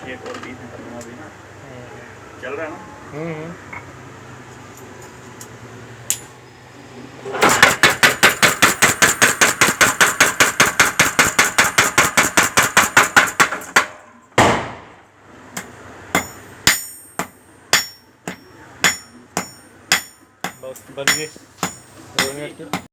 एक और पीस है खत्म अभी ना, चल रहा है ना। बस बन गए 2 मिनट के।